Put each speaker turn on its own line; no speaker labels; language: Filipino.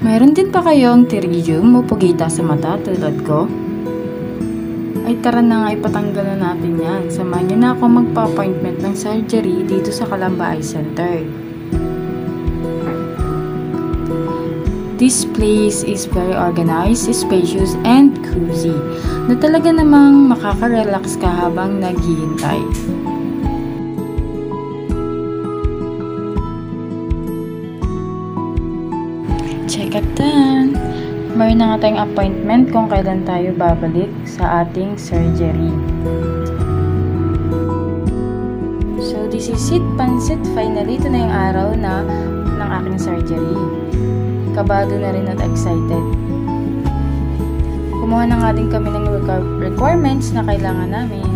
Mayroon din pa kayong pterygium o pugita sa mata tulad ko? Ay tara na nga, ipatanggal na natin yan. Samahan niyo na ako magpa-appointment ng surgery dito sa Calamba Eye Center. This place is very organized, spacious, and cozy na talaga namang makaka-relax ka habang naghihintay. Check it done! Mayroon na nga tayong appointment kung kailan tayo babalik sa ating surgery. So this is it, pansit. Finally, ito na yung araw ng aking surgery. Kabado na rin at excited. Kumuha na nga din kami ng requirements na kailangan namin.